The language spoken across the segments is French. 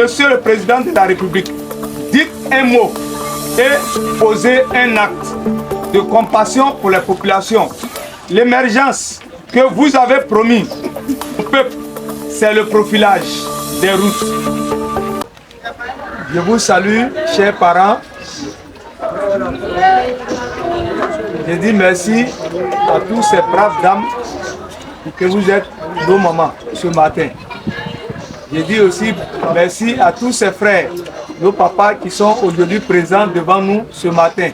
Monsieur le Président de la République, dites un mot et posez un acte de compassion pour les populations. L'émergence que vous avez promis au peuple, c'est le profilage des routes. Je vous salue, chers parents. Je dis merci à tous ces braves dames que vous êtes nos mamans ce matin. Je dis aussi merci à tous ces frères, nos papas qui sont aujourd'hui présents devant nous ce matin.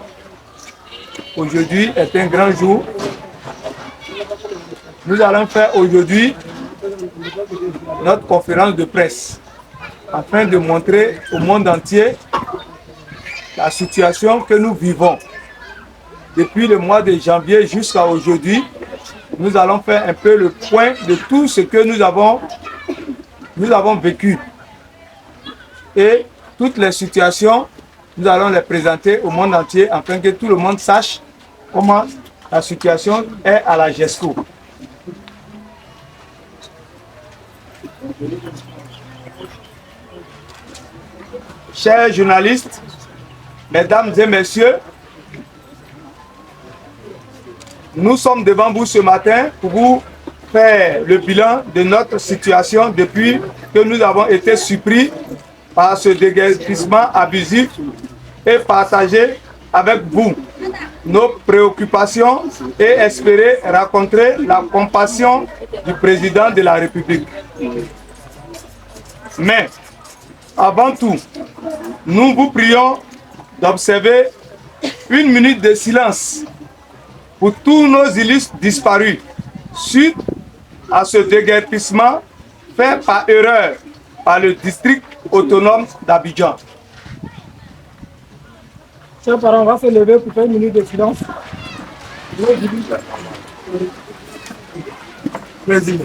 Aujourd'hui est un grand jour. Nous allons faire aujourd'hui notre conférence de presse afin de montrer au monde entier la situation que nous vivons. Depuis le mois de janvier jusqu'à aujourd'hui, nous allons faire un peu le point de tout ce que nous avons vécu. Et toutes les situations, nous allons les présenter au monde entier afin que tout le monde sache comment la situation est à la GESCO. Chers journalistes, mesdames et messieurs, nous sommes devant vous ce matin pour vous faire le bilan de notre situation depuis que nous avons été surpris par ce déguerpissement abusif et partager avec vous nos préoccupations et espérer rencontrer la compassion du président de la République. Mais, avant tout, nous vous prions d'observer une minute de silence pour tous nos illustres disparus suite à ce déguerpissement fait par erreur par le district autonome d'Abidjan. Chers parents, on va se lever pour faire une minute de silence. Président.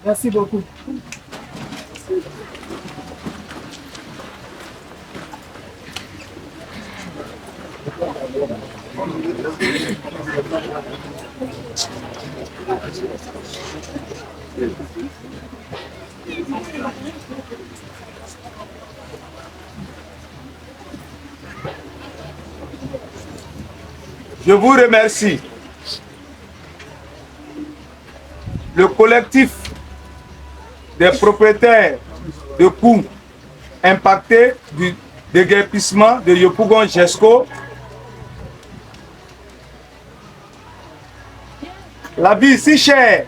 Merci beaucoup. Je vous remercie. Le collectif des propriétaires de coûts impactés du déguerpissement de Yopougon GESCO. La vie si chère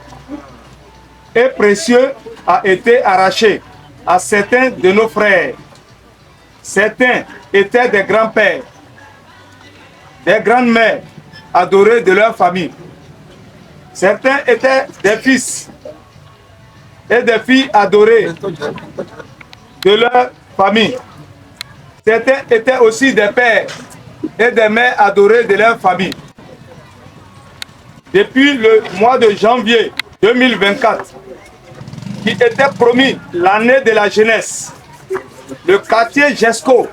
et précieuse a été arrachée à certains de nos frères. Certains étaient des grands-pères, des grandes-mères adorées de leur famille. Certains étaient des fils et des filles adorées de leur famille. Certains étaient aussi des pères et des mères adorées de leur famille. Depuis le mois de janvier 2024, qui était promis l'année de la jeunesse, le quartier GESCO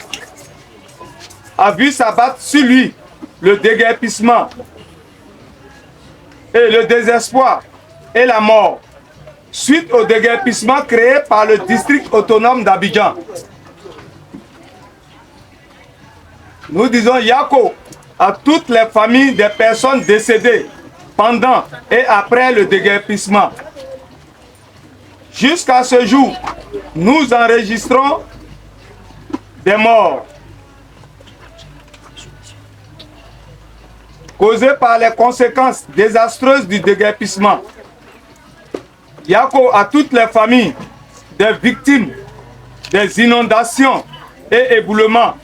a vu s'abattre sur lui le déguerpissement et le désespoir et la mort suite au déguerpissement créé par le district autonome d'Abidjan. Nous disons Yako à toutes les familles des personnes décédées pendant et après le déguerpissement. Jusqu'à ce jour, nous enregistrons des morts causées par les conséquences désastreuses du déguerpissement. Yako à toutes les familles des victimes des inondations et éboulements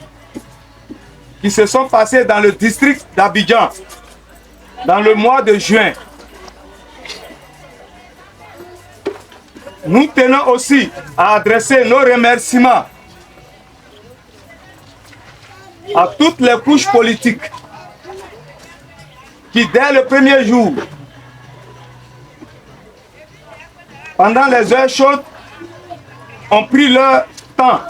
qui se sont passés dans le district d'Abidjan dans le mois de juin. Nous tenons aussi à adresser nos remerciements à toutes les couches politiques qui, dès le premier jour, pendant les heures chaudes, ont pris leur temps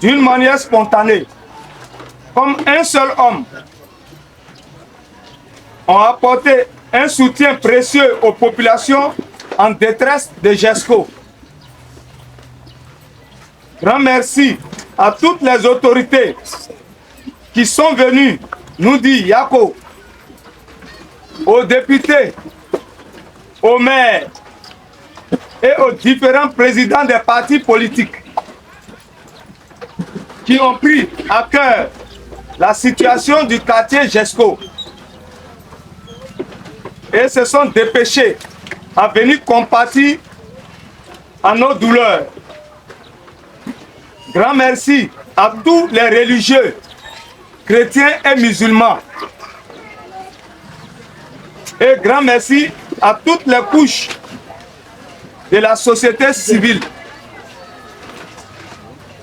d'une manière spontanée, comme un seul homme, ont apporté un soutien précieux aux populations en détresse de GESCO. Grand merci à toutes les autorités qui sont venues nous dire Yako, aux députés, aux maires et aux différents présidents des partis politiques qui ont pris à cœur la situation du quartier GESCO et se sont dépêchés à venir compatir à nos douleurs. Grand merci à tous les religieux, chrétiens et musulmans. Et grand merci à toutes les couches de la société civile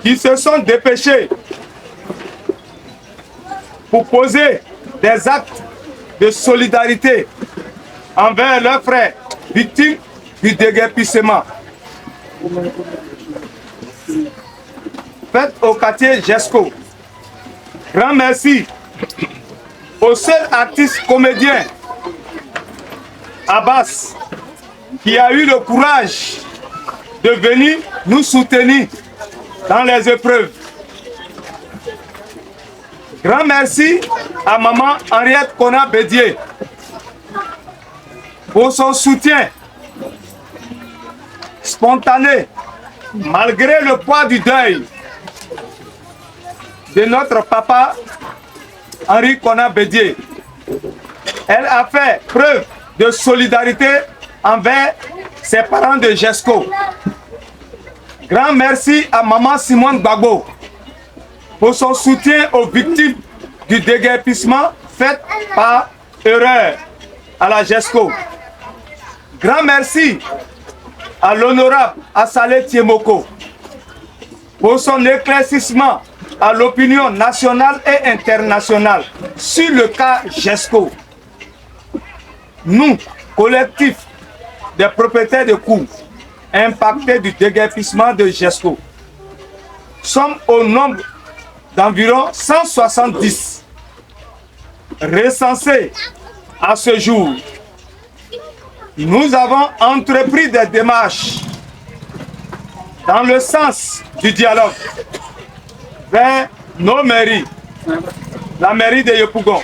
qui se sont dépêchés pour poser des actes de solidarité envers leurs frères victimes du déguerpissement. Faites au quartier GESCO. Grand merci au seul artiste comédien Abbas qui a eu le courage de venir nous soutenir dans les épreuves. Grand merci à maman Henriette Kona Bédier pour son soutien spontané malgré le poids du deuil de notre papa Henri Kona Bédier. Elle a fait preuve de solidarité envers ses parents de GESCO. Grand merci à maman Simone Gbagbo pour son soutien aux victimes du déguerpissement fait par erreur à la GESCO. Grand merci à l'honorable Assalé Tiemoko pour son éclaircissement à l'opinion nationale et internationale sur le cas GESCO. Nous, collectif des propriétaires de cours impactés du déguerpissement de GESCO, sommes au nombre d'environ 170 recensés à ce jour. Nous avons entrepris des démarches dans le sens du dialogue vers nos mairies, la mairie de Yopougon,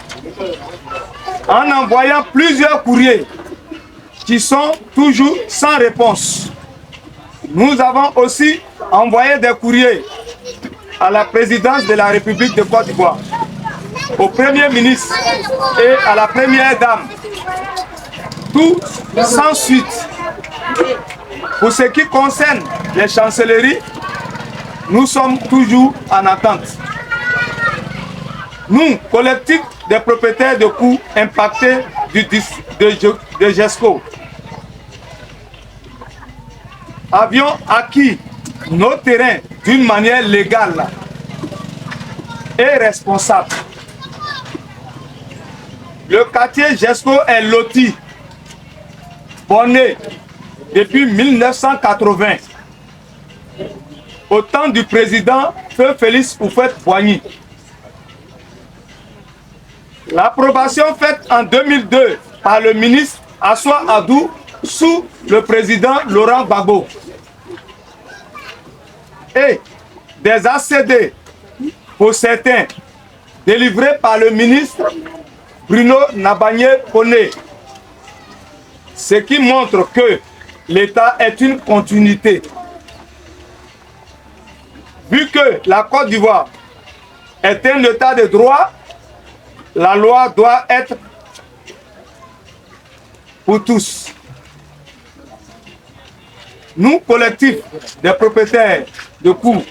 en envoyant plusieurs courriers qui sont toujours sans réponse. Nous avons aussi envoyé des courriers à la présidence de la République de Côte d'Ivoire, au Premier ministre et à la Première Dame. Tout sans suite. Pour ce qui concerne les chancelleries, nous sommes toujours en attente. Nous, collectif des propriétaires de cours impactés de GESCO, avions acquis nos terrains d'une manière légale et responsable. Le quartier GESCO est loti, borné depuis 1980, au temps du président Feu Félix Houphouët-Boigny. L'approbation faite en 2002 par le ministre Assoua Adou sous le président Laurent Gbagbo et des ACD pour certains délivrés par le ministre Bruno Nabagné-Koné, ce qui montre que l'État est une continuité. Vu que la Côte d'Ivoire est un État de droit, la loi doit être pour tous. Nous, collectifs des propriétaires de cours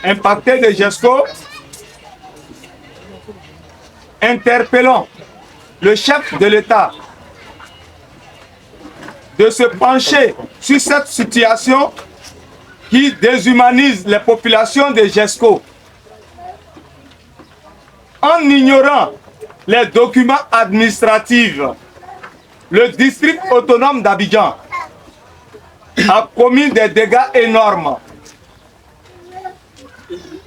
impactés de GESCO, interpellons le chef de l'État de se pencher sur cette situation qui déshumanise les populations de GESCO en ignorant les documents administratifs. Le district autonome d'Abidjan a commis des dégâts énormes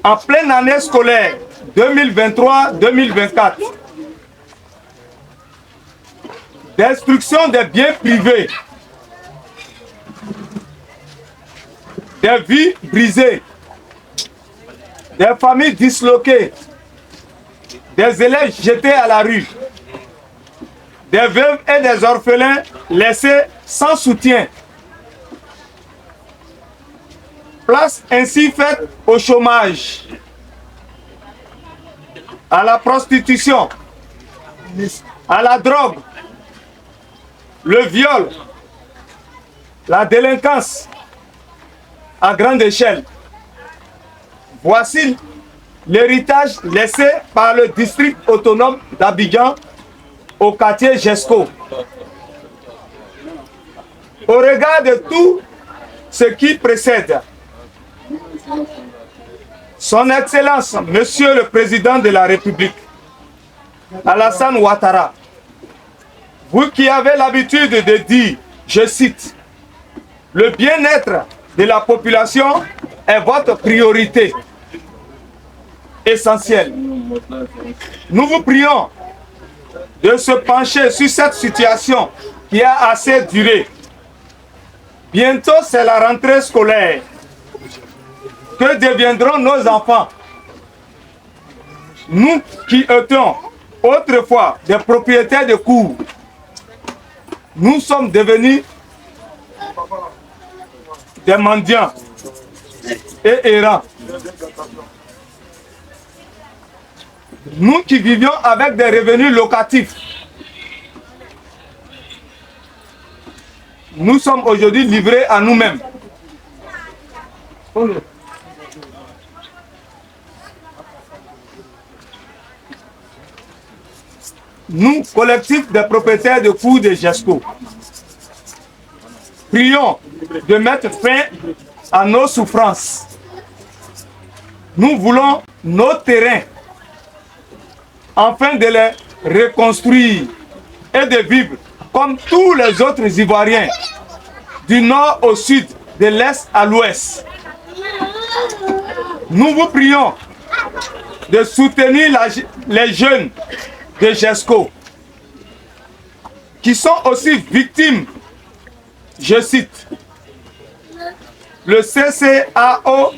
en pleine année scolaire 2023-2024, destruction des biens privés, des vies brisées, des familles disloquées, des élèves jetés à la rue, des veuves et des orphelins laissés sans soutien. Place ainsi faite au chômage, à la prostitution, à la drogue, le viol, la délinquance à grande échelle. Voici l'héritage laissé par le district autonome d'Abidjan au quartier GESCO. Au regard de tout ce qui précède, Son Excellence, Monsieur le Président de la République, Alassane Ouattara, vous qui avez l'habitude de dire, je cite, « Le bien-être de la population est votre priorité essentielle. » Nous vous prions de se pencher sur cette situation qui a assez duré. Bientôt, c'est la rentrée scolaire. Que deviendront nos enfants? Nous qui étions autrefois des propriétaires de cours, nous sommes devenus des mendiants et errants. Nous qui vivions avec des revenus locatifs, nous sommes aujourd'hui livrés à nous-mêmes. Nous, collectif des propriétaires de cours de GESCO, prions de mettre fin à nos souffrances. Nous voulons nos terrains afin de les reconstruire et de vivre comme tous les autres Ivoiriens, du nord au sud, de l'est à l'ouest. Nous vous prions de soutenir les jeunes de GESCO qui sont aussi victimes, je cite, le CCAO-FIG,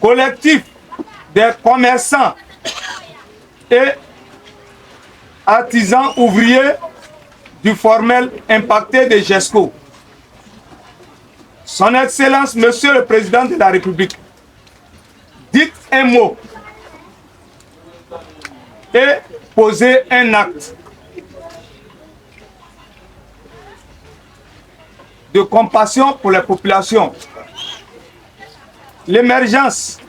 collectif des commerçants et artisans ouvriers du formel impacté de GESCO. Son Excellence, Monsieur le Président de la République, dites un mot et posez un acte de compassion pour les populations. L'émergence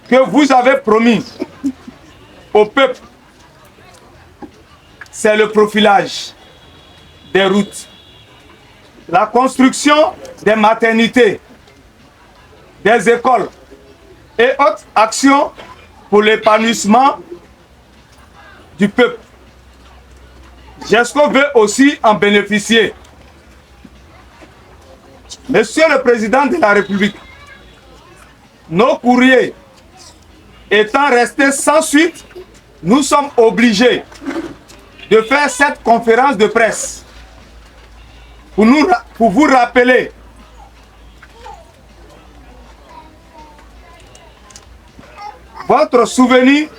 que vous avez promis au peuple, c'est le profilage des routes, la construction des maternités, des écoles et autres actions pour l'épanouissement du peuple. GESCO veut aussi en bénéficier. Monsieur le Président de la République, nos courriers étant restés sans suite, nous sommes obligés de faire cette conférence de presse pour vous rappeler votre souvenir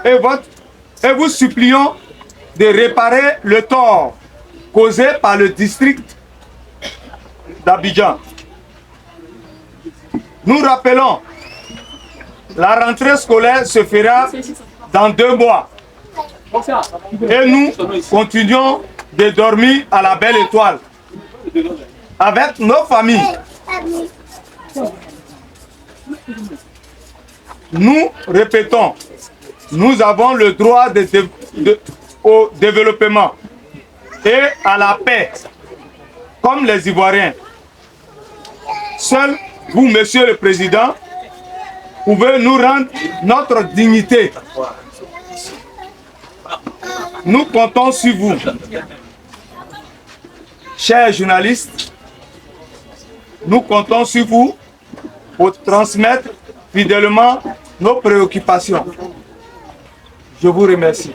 et vous supplions de réparer le tort causé par le district d'Abidjan. Nous rappelons, la rentrée scolaire se fera dans 2 mois. Et nous continuons de dormir à la belle étoile avec nos familles. Nous répétons, nous avons le droit au développement et à la paix, comme les Ivoiriens. Seul vous, Monsieur le Président, pouvez nous rendre notre dignité. Nous comptons sur vous. Chers journalistes, nous comptons sur vous pour transmettre fidèlement nos préoccupations. Je vous remercie.